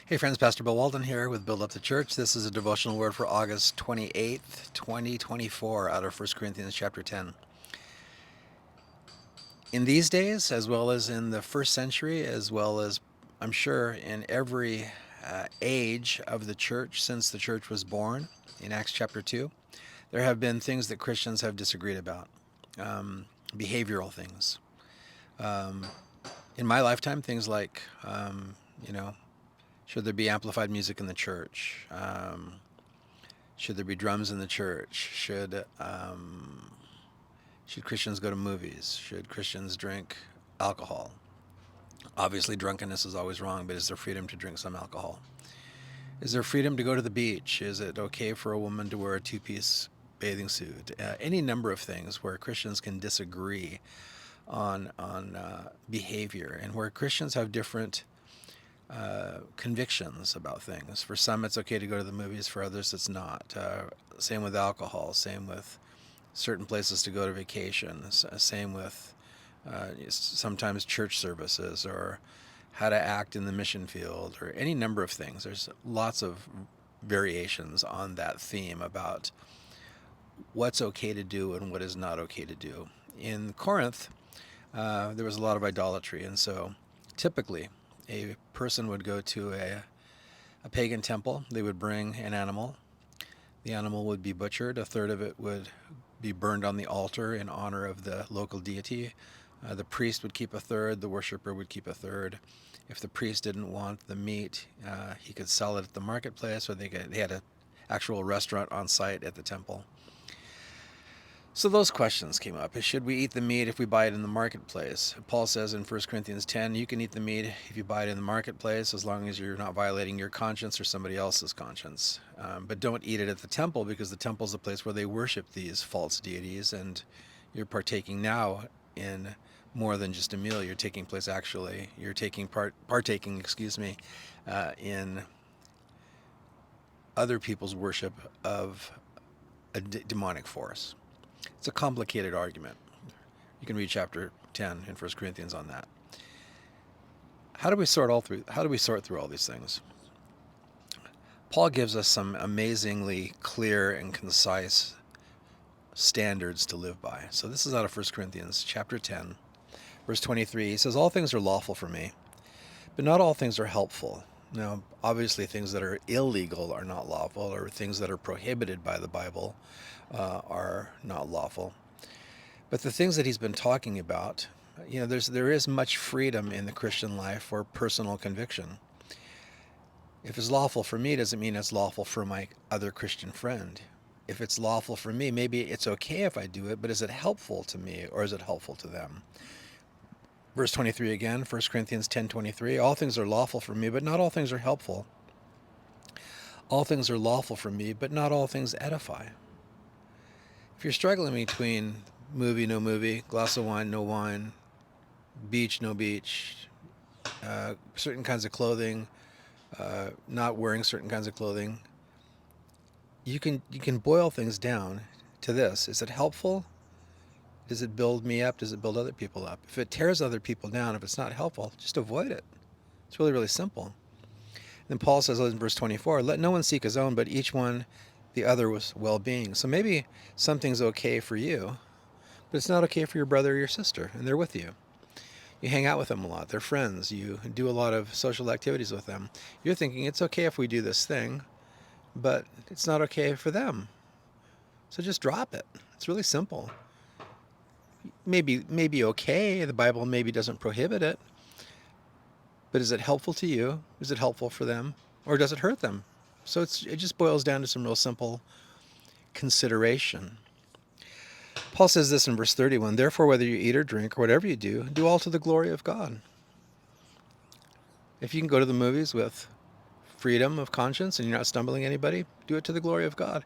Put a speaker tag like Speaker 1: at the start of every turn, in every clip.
Speaker 1: Hey friends, Pastor Bill Walden here with Build Up the Church. This is a devotional word for August 28th, 2024 out of 1 Corinthians chapter 10. In these days, as well as in the first century, as well as I'm sure in every age of the church since the church was born in Acts chapter 2, there have been things that Christians have disagreed about, behavioral things. Um, in my lifetime, things like, you know, should there be amplified music in the church? Should there be drums in the church? Should Christians go to movies? Should Christians drink alcohol? Obviously, drunkenness is always wrong, but is there freedom to drink some alcohol? Is there freedom to go to the beach? Is it okay for a woman to wear a two-piece bathing suit? Any number of things where Christians can disagree on behavior, and where Christians have different convictions about things. For some, it's okay to go to the movies. For others, it's not. Same with alcohol. Same with certain places to go to vacations. Same with sometimes church services or how to act in the mission field or any number of things. There's lots of variations on that theme about what's okay to do and what is not okay to do. In Corinth, there was a lot of idolatry, and so typically a person would go to a pagan temple. They would bring an animal. The animal would be butchered. A third of it would be burned on the altar in honor of the local deity. The priest would keep a third. The worshiper would keep a third. If the priest didn't want the meat, he could sell it at the marketplace, or they had an actual restaurant on site at the temple. So those questions came up. Should we eat the meat if we buy it in the marketplace? Paul says in 1 Corinthians 10, you can eat the meat if you buy it in the marketplace as long as you're not violating your conscience or somebody else's conscience. But don't eat it at the temple, because the temple is a place where they worship these false deities, and you're partaking now in more than just a meal. You're taking place actually. You're partaking, in other people's worship of a demonic force. It's a complicated argument. You can read chapter 10 in 1 Corinthians on that. How do we sort through all these things? Paul gives us some amazingly clear and concise standards to live by. So this is out of 1 Corinthians chapter 10, verse 23. He says, all things are lawful for me, but not all things are helpful. Now, obviously, things that are illegal are not lawful, or things that are prohibited by the Bible are not lawful. But the things that he's been talking about, there is much freedom in the Christian life for personal conviction. If it's lawful for me, doesn't mean it's lawful for my other Christian friend. If it's lawful for me, maybe it's okay if I do it, but is it helpful to me, or is it helpful to them? Verse 23 again, 1 Corinthians 10:23, all things are lawful for me, but not all things are helpful. All things are lawful for me, but not all things edify. If you're struggling between movie, no movie, glass of wine, no wine, beach, no beach, certain kinds of clothing, not wearing certain kinds of clothing, you can boil things down to this. Is it helpful? Does it build me up? Does it build other people up? If it tears other people down, if it's not helpful, just avoid it. It's really, really simple. Then Paul says in verse 24, let no one seek his own, but each one the other was well-being. So maybe something's okay for you, but it's not okay for your brother or your sister, and they're with you. You hang out with them a lot. They're friends. You do a lot of social activities with them. You're thinking it's okay if we do this thing, but it's not okay for them. So just drop it. It's really simple. Maybe okay. The Bible maybe doesn't prohibit it, but is it helpful to you? Is it helpful for them, or does it hurt them? So it just boils down to some real simple consideration. Paul says this in verse 31, therefore, whether you eat or drink or whatever you do, do all to the glory of God. If you can go to the movies with freedom of conscience and you're not stumbling anybody, do it to the glory of God.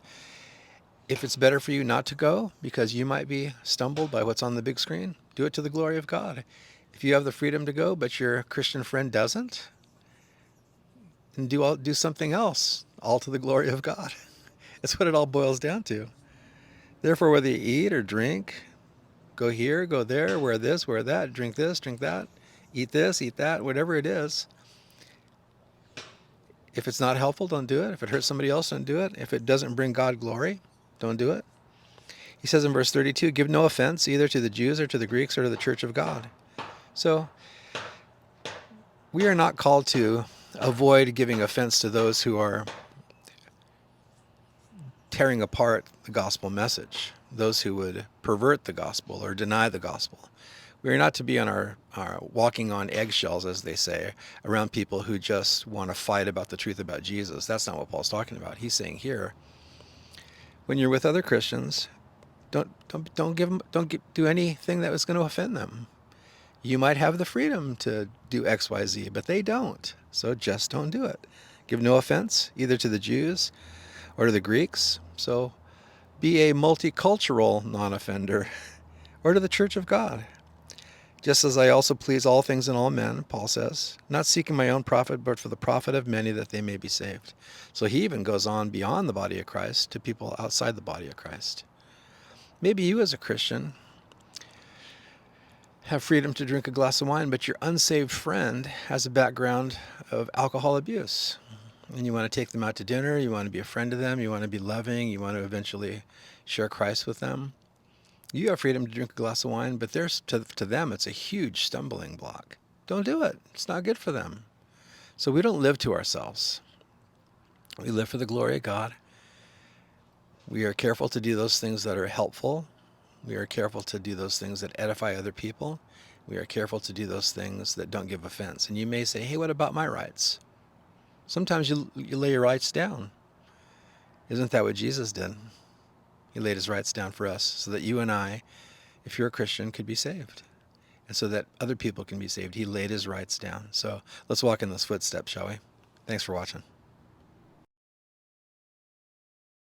Speaker 1: If it's better for you not to go because you might be stumbled by what's on the big screen, do it to the glory of God. If you have the freedom to go but your Christian friend doesn't, then do something else, all to the glory of God. That's what it all boils down to. Therefore, whether you eat or drink, go here, go there, wear this, wear that, drink this, drink that, eat this, eat that, whatever it is, If it's not helpful, don't do it. If it hurts somebody else, don't do it. If it doesn't bring God glory, don't do it. He says in verse 32, give no offense either to the Jews or to the Greeks or to the church of God. So we are not called to avoid giving offense to those who are tearing apart the gospel message, those who would pervert the gospel or deny the gospel. We are not to be on our walking on eggshells, as they say, around people who just want to fight about the truth about Jesus. That's not what Paul's talking about. He's saying here, when you're with other Christians, don't do anything that was going to offend them. You might have the freedom to do X, Y, Z, but they don't. So just don't do it. Give no offense either to the Jews or to the Greeks. So be a multicultural non-offender, or to the church of God. Just as I also please all things in all men, Paul says, not seeking my own profit, but for the profit of many, that they may be saved. So he even goes on beyond the body of Christ to people outside the body of Christ. Maybe you as a Christian have freedom to drink a glass of wine, but your unsaved friend has a background of alcohol abuse. And you want to take them out to dinner, you want to be a friend to them, you want to be loving, you want to eventually share Christ with them. You have freedom to drink a glass of wine, but to them it's a huge stumbling block. Don't do it. It's not good for them. So we don't live to ourselves. We live for the glory of God. We are careful to do those things that are helpful. We are careful to do those things that edify other people. We are careful to do those things that don't give offense. And you may say, hey, what about my rights? Sometimes you lay your rights down. Isn't that what Jesus did? He laid his rights down for us so that you and I, if you're a Christian, could be saved. And so that other people can be saved. He laid his rights down. So let's walk in those footsteps, shall we? Thanks for watching.